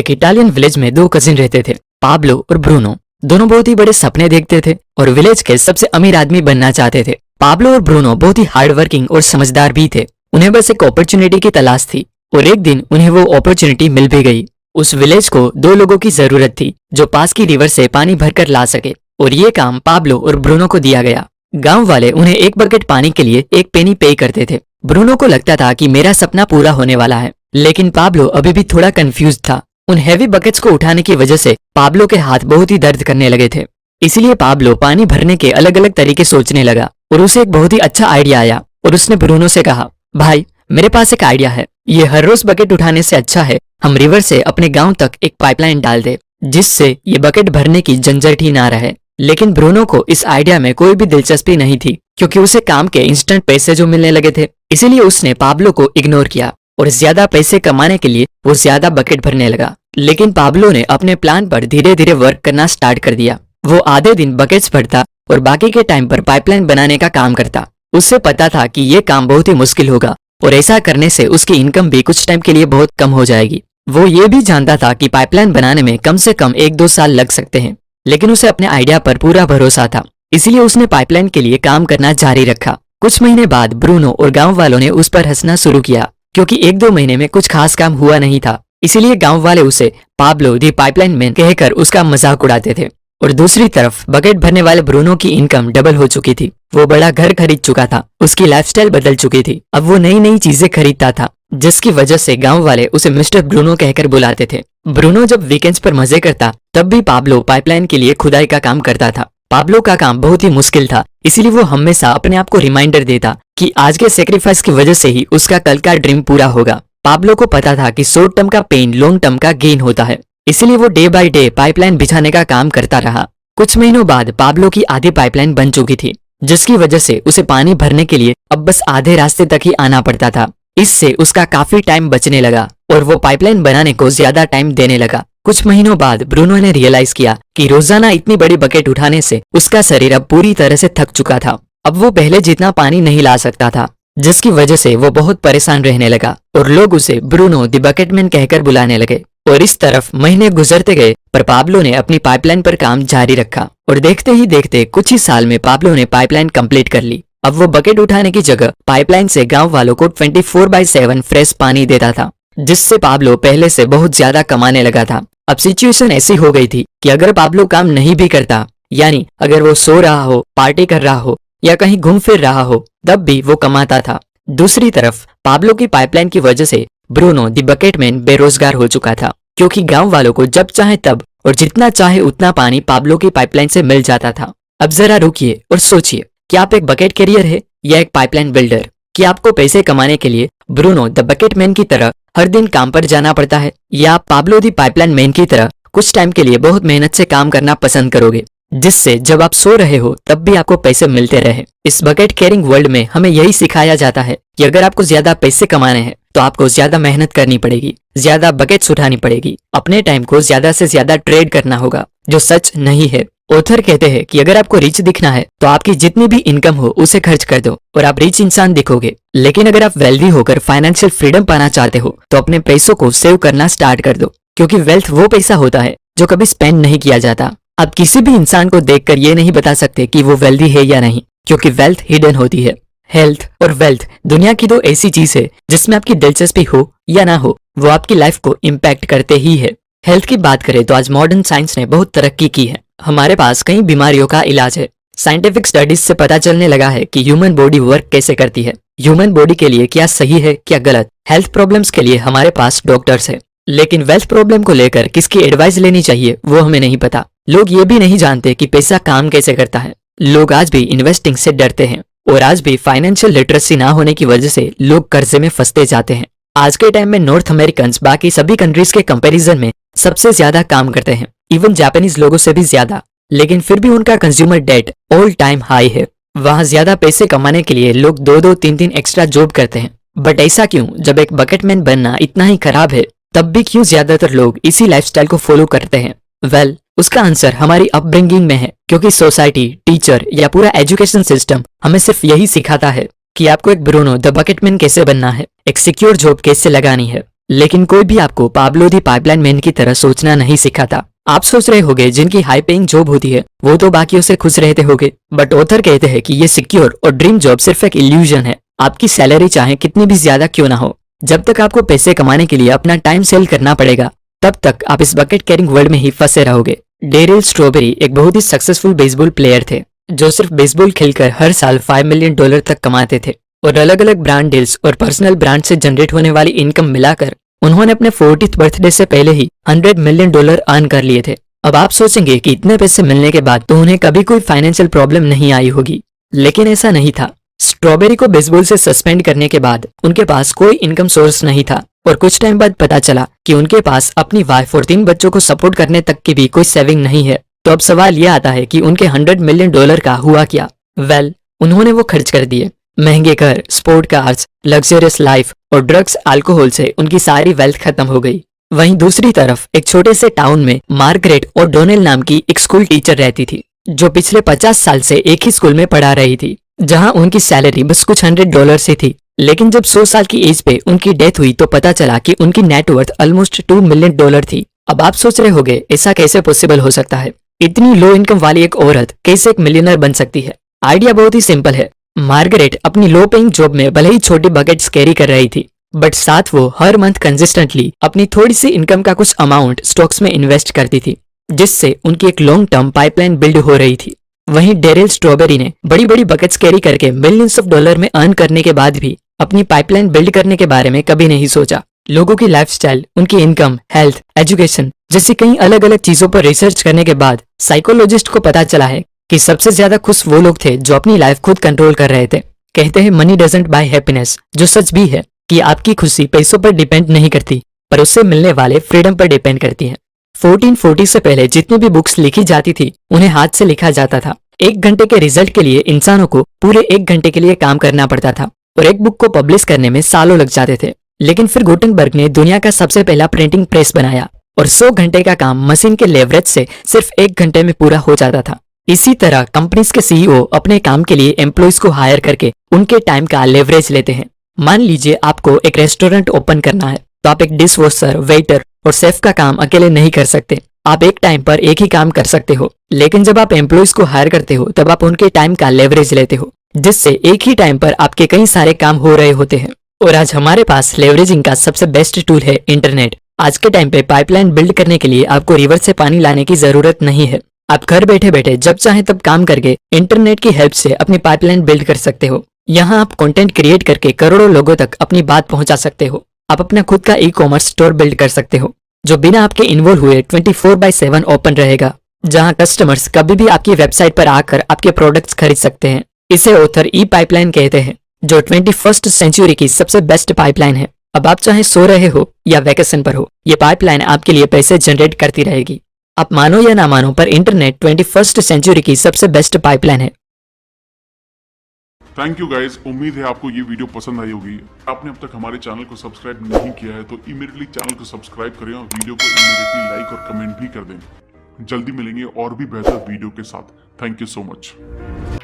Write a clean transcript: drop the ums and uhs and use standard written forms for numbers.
एक Italian village में दो कजिन रहते थे, पाब्लो और ब्रूनो। दोनों बहुत ही बड़े सपने देखते थे और विलेज के सबसे अमीर आदमी बनना चाहते थे। पाब्लो और ब्रूनो बहुत ही हार्ड वर्किंग और समझदार भी थे। उन्हें बस एक अपॉर्चुनिटी की तलाश थी और एक दिन उन्हें वो अपॉर्चुनिटी मिल भी गई। उस विलेज को दो लोगों की जरूरत थी जो पास की रिवर से पानी भरकर ला सके और ये काम पाब्लो और ब्रूनो को दिया गया। गांव वाले उन्हें एक बकेट पानी के लिए एक पेनी पे करते थे। ब्रूनो को लगता था कि मेरा सपना पूरा होने वाला है, लेकिन पाब्लो अभी भी थोड़ा कंफ्यूज था। उन हैवी बकेट्स को उठाने की वजह से पाब्लो के हाथ बहुत ही दर्द करने लगे थे। इसलिए पाब्लो पानी भरने के अलग अलग तरीके सोचने लगा और उसे एक बहुत ही अच्छा आइडिया आया और उसने ब्रूनो से कहा, भाई मेरे पास एक आइडिया है। ये हर रोज बकेट उठाने से अच्छा है हम रिवर से अपने गांव तक एक पाइपलाइन डाल दे, जिससे ये बकेट भरने की झंझट ही ना रहे। लेकिन ब्रूनो को इस आइडिया में कोई भी दिलचस्पी नहीं थी, क्योंकि उसे काम के इंस्टेंट पैसे जो मिलने लगे थे। इसीलिए उसने पाब्लो को इग्नोर किया और ज्यादा पैसे कमाने के लिए वो ज्यादा बकेट भरने लगा। लेकिन पाब्लो ने अपने प्लान पर धीरे धीरे वर्क करना स्टार्ट कर दिया। वो आधे दिन बकेट्स भरता और बाकी के टाइम पर पाइपलाइन बनाने का काम करता। उससे पता था कि ये काम बहुत ही मुश्किल होगा और ऐसा करने से उसकी इनकम भी कुछ टाइम के लिए बहुत कम हो जाएगी। वो ये भी जानता था कि पाइपलाइन बनाने में कम से कम 1-2 साल लग सकते हैं, लेकिन उसे अपने आइडिया पर पूरा भरोसा था। इसलिए उसने पाइपलाइन के लिए काम करना जारी रखा। कुछ महीने बाद ब्रूनो और गांव वालों ने उस पर हंसना शुरू किया, क्योंकि 1-2 महीने में कुछ खास काम हुआ नहीं था। इसीलिए गांव वाले उसे पाब्लो दी पाइपलाइन मैन कहकर उसका मजाक उड़ाते थे। और दूसरी तरफ बकेट भरने वाले ब्रूनो की इनकम डबल हो चुकी थी। वो बड़ा घर खरीद चुका था, उसकी लाइफस्टाइल बदल चुकी थी। अब वो नई नई चीजें खरीदता था, जिसकी वजह से गांव वाले उसे मिस्टर ब्रूनो कहकर बुलाते थे। ब्रूनो जब वीकेंड्स पर मजे करता तब भी पाब्लो पाइपलाइन के लिए खुदाई का काम करता था। पाब्लो का काम बहुत ही मुश्किल था, इसीलिए वो हमेशा अपने आप को रिमाइंडर देता कि आज के सेक्रीफाइस की वजह से ही उसका कल का ड्रीम पूरा होगा। पाब्लो को पता था कि शॉर्ट टर्म का पेन लॉन्ग टर्म का गेन होता है, इसलिए वो डे बाय डे पाइपलाइन बिछाने का काम करता रहा। कुछ महीनों बाद पाब्लो की आधी पाइपलाइन बन चुकी थी, जिसकी वजह से उसे पानी भरने के लिए अब बस आधे रास्ते तक ही आना पड़ता था। इससे उसका काफी टाइम बचने लगा और वो पाइपलाइन बनाने को ज्यादा टाइम देने लगा। कुछ महीनों बाद ब्रूनो ने रियलाइज किया कि रोजाना इतनी बड़ी बकेट उठाने से उसका शरीर अब पूरी तरह से थक चुका था। अब वो पहले जितना पानी नहीं ला सकता था, जिसकी वजह से वो बहुत परेशान रहने लगा और लोग उसे ब्रूनो द बकेटमैन कहकर बुलाने लगे। और इस तरफ महीने गुजरते गए, पर पाब्लो ने अपनी पाइपलाइन पर काम जारी रखा और देखते ही देखते कुछ ही साल में पाब्लो ने पाइपलाइन कंप्लीट कर ली। अब वो बकेट उठाने की जगह पाइपलाइन से गांव वालों को 24/7 फ्रेश पानी देता था, जिससे पाब्लो पहले से बहुत ज्यादा कमाने लगा था। अब सिचुएशन ऐसी हो गई थी कि अगर पाब्लो काम नहीं भी करता, यानी अगर वो सो रहा हो, पार्टी कर रहा हो या कहीं घूम फिर रहा हो, तब भी वो कमाता था। दूसरी तरफ पाब्लो की पाइपलाइन की वजह से ब्रूनो द बकेटमैन बेरोजगार हो चुका था, क्योंकि गांव वालों को जब चाहे तब और जितना चाहे उतना पानी पाब्लो की पाइपलाइन से मिल जाता था। अब जरा रुकिए और सोचिए कि आप एक बकेट कैरियर है या एक पाइपलाइन बिल्डर। कि आपको पैसे कमाने के लिए ब्रूनो द बकेटमैन की तरह हर दिन काम पर जाना पड़ता है, या आप पाब्लो द पाइपलाइन मैन की तरह कुछ टाइम के लिए बहुत मेहनत से काम करना पसंद करोगे, जिससे जब आप सो रहे हो तब भी आपको पैसे मिलते रहे। इस बकेट कैरिंग वर्ल्ड में हमें यही सिखाया जाता है कि अगर आपको ज्यादा पैसे कमाने हैं तो आपको ज्यादा मेहनत करनी पड़ेगी, ज्यादा बकेट्स उठानी पड़ेगी, अपने टाइम को ज्यादा से ज्यादा ट्रेड करना होगा, जो सच नहीं है। ऑथर कहते हैं कि अगर आपको रिच दिखना है तो आपकी जितनी भी इनकम हो उसे खर्च कर दो और आप रिच इंसान दिखोगे। लेकिन अगर आप वेल्दी होकर फाइनेंशियल फ्रीडम पाना चाहते हो तो अपने पैसों को सेव करना स्टार्ट कर दो, क्योंकि वेल्थ वो पैसा होता है जो कभी स्पेंड नहीं किया जाता। आप किसी भी इंसान को देखकर ये नहीं बता सकते कि वो वेल्दी है या नहीं, क्योंकि वेल्थ हिडन होती है। हेल्थ और वेल्थ दुनिया की दो ऐसी चीज है जिसमें आपकी दिलचस्पी हो या ना हो, वो आपकी लाइफ को इम्पैक्ट करते ही है। हेल्थ की बात करें तो आज मॉडर्न साइंस ने बहुत तरक्की की है। हमारे पास कई बीमारियों का इलाज है। साइंटिफिक स्टडीज से पता चलने लगा है कि ह्यूमन बॉडी वर्क कैसे करती है, ह्यूमन बॉडी के लिए क्या सही है क्या गलत। हेल्थ प्रॉब्लम्स के लिए हमारे पास डॉक्टर्स है, लेकिन वेल्थ प्रॉब्लम को लेकर किसकी एडवाइस लेनी चाहिए वो हमें नहीं पता। लोग ये भी नहीं जानते कि पैसा काम कैसे करता है। लोग आज भी इन्वेस्टिंग से डरते हैं और आज भी फाइनेंशियल लिटरेसी ना होने की वजह से लोग कर्जे में फंसते जाते हैं। आज के टाइम में नॉर्थ अमेरिकन बाकी सभी कंट्रीज के कंपैरिजन में सबसे ज्यादा काम करते हैं, इवन जापानीज लोगों से भी ज्यादा, लेकिन फिर भी उनका consumer debt all time high है। वहाँ ज्यादा पैसे कमाने के लिए लोग 2-2, 3-3 एक्स्ट्रा जॉब करते हैं। बट ऐसा क्यों? जब एक बकेटमैन बनना इतना ही खराब है, तब भी क्यों ज्यादातर लोग इसी लाइफस्टाइल को फॉलो करते हैं? वेल, उसका आंसर हमारी अपब्रिंगिंग में है, क्योंकि सोसाइटी, टीचर या पूरा एजुकेशन सिस्टम हमें सिर्फ यही सिखाता है कि आपको एक ब्रूनो द बकेटमैन कैसे बनना है, एक सिक्योर जॉब कैसे लगानी है, लेकिन कोई भी आपको पाब्लो दी पाइपलाइन मैन की तरह सोचना नहीं सिखाता। आप सोच रहे होगे जिनकी हाई पेइंग जॉब होती है वो तो बाकियों से खुश रहते होगे, बट ऑथर कहते हैं कि ये सिक्योर और ड्रीम जॉब सिर्फ एक इल्यूजन है। आपकी सैलरी चाहे कितनी भी ज्यादा क्यों ना हो, जब तक आपको पैसे कमाने के लिए अपना टाइम सेल करना पड़ेगा तब तक आप इस बकेट कैरिंग वर्ल्ड में ही फंसे रहोगे। डेरिल स्ट्रॉबेरी एक बहुत ही सक्सेसफुल बेसबॉल प्लेयर थे जो सिर्फ बेसबॉल खेलकर हर साल $5 मिलियन तक कमाते थे, और अलग अलग ब्रांड डील्स और पर्सनल ब्रांड से जनरेट होने वाली इनकम मिलाकर उन्होंने अपने 40th बर्थडे से पहले ही $100 मिलियन अर्न कर लिए थे। अब आप सोचेंगे कि इतने पैसे मिलने के बाद तो उन्हें कभी कोई फाइनेंशियल प्रॉब्लम नहीं आई होगी, लेकिन ऐसा नहीं था। स्ट्रॉबेरी को बेसबॉल से सस्पेंड करने के बाद उनके पास कोई इनकम सोर्स नहीं था, और कुछ टाइम बाद पता चला कि उनके पास अपनी वाइफ और 3 बच्चों को सपोर्ट करने तक की भी कोई सेविंग नहीं है। तो अब सवाल यह आता है कि उनके $100 मिलियन का हुआ क्या? उन्होंने वो खर्च कर दिए। महंगे घर, स्पोर्ट कार्स, लग्जरियस लाइफ और ड्रग्स अल्कोहल से उनकी सारी वेल्थ खत्म हो गई। वहीं दूसरी तरफ एक छोटे से टाउन में मार्गरेट और डोनेल नाम की एक स्कूल टीचर रहती थी जो पिछले 50 साल से एक ही स्कूल में पढ़ा रही थी, जहां उनकी सैलरी बस कुछ $100 से थी। लेकिन जब 100 साल की एज पे उनकी डेथ हुई तो पता चला कि उनकी नेटवर्थ ऑलमोस्ट $2 मिलियन थी। अब आप सोच रहे होंगे ऐसा कैसे पॉसिबल हो सकता है? इतनी लो इनकम वाली एक औरत कैसे एक मिलियनर बन सकती है? आइडिया बहुत ही सिंपल है। मार्गरेट अपनी लो पेइंग जॉब में भले ही छोटी बकेट्स कैरी कर रही थी, बट साथ वो हर मंथ कंसिस्टेंटली अपनी थोड़ी सी इनकम का कुछ अमाउंट स्टॉक्स में इन्वेस्ट करती थी, जिससे उनकी एक लॉन्ग टर्म पाइपलाइन बिल्ड हो रही थी। वहीं डेरिल स्ट्रॉबेरी ने बड़ी बड़ी बकेट्स कैरी करके मिलियंस ऑफ डॉलर में अर्न करने के बाद भी अपनी पाइपलाइन बिल्ड करने के बारे में कभी नहीं सोचा। लोगों की लाइफस्टाइल, उनकी इनकम, हेल्थ, एजुकेशन जैसी कई अलग अलग चीजों पर रिसर्च करने के बाद साइकोलॉजिस्ट को पता चला है कि सबसे ज्यादा खुश वो लोग थे जो अपनी लाइफ खुद कंट्रोल कर रहे थे। कहते हैं मनी डजंट बाय हैप्पीनेस, जो सच भी है कि आपकी खुशी पैसों पर डिपेंड नहीं करती पर उससे मिलने वाले फ्रीडम पर डिपेंड करती है। 1440 से पहले जितनी भी बुक्स लिखी जाती थी उन्हें हाथ से लिखा जाता था। 1 घंटे के रिजल्ट के लिए इंसानों को पूरे 1 घंटे के लिए काम करना पड़ता था और एक बुक को पब्लिश करने में सालों लग जाते थे। लेकिन फिर गुटेनबर्ग ने दुनिया का सबसे पहला प्रिंटिंग प्रेस बनाया और 100 घंटे का काम मशीन के लेवरेज से सिर्फ 1 घंटे में पूरा हो जाता था। इसी तरह कंपनीज के सीईओ अपने काम के लिए एम्प्लॉइज को हायर करके उनके टाइम का लेवरेज लेते हैं। मान लीजिए आपको एक रेस्टोरेंट ओपन करना है तो आप एक डिश वॉशर, वेटर और शेफ का काम अकेले नहीं कर सकते। आप एक टाइम पर एक ही काम कर सकते हो, लेकिन जब आप एम्प्लॉइज को हायर करते हो तब आप उनके टाइम का लेवरेज लेते हो, जिससे एक ही टाइम पर आपके कई सारे काम हो रहे होते हैं। और आज हमारे पास लेवरेजिंग का सबसे बेस्ट टूल है इंटरनेट। आज के टाइम पे पाइपलाइन बिल्ड करने के लिए आपको रिवर से पानी लाने की जरूरत नहीं है। आप घर बैठे बैठे जब चाहे तब काम करके इंटरनेट की हेल्प से अपनी पाइपलाइन बिल्ड कर सकते हो। यहाँ आप कंटेंट क्रिएट करके करोड़ों लोगों तक अपनी बात पहुंचा सकते हो। आप अपना खुद का ई-कॉमर्स स्टोर बिल्ड कर सकते हो जो बिना आपके इन्वॉल्व हुए 24/7 ओपन रहेगा, जहां कस्टमर्स कभी भी आपकी वेबसाइट पर आकर आपके प्रोडक्ट्स खरीद सकते हैं। इसे ऑथर ई पाइपलाइन कहते हैं, जो 21st सेंचुरी की सबसे बेस्ट पाइपलाइन है। अब आप चाहे सो रहे हो या वैकेशन पर हो, ये पाइपलाइन आपके लिए पैसे जनरेट करती रहेगी। आप मानो या ना मानो पर इंटरनेट 21st सेंचुरी की सबसे बेस्ट पाइपलाइन है। थैंक यू गाइज, उम्मीद है आपको ये वीडियो पसंद आई होगी। आपने अब तक हमारे चैनल को सब्सक्राइब नहीं किया है तो इमीडिएटली चैनल को सब्सक्राइब करें और वीडियो को इमीडिएटली लाइक और कमेंट भी कर दें। जल्दी मिलेंगे और भी बेहतर वीडियो के साथ। Thank you so much.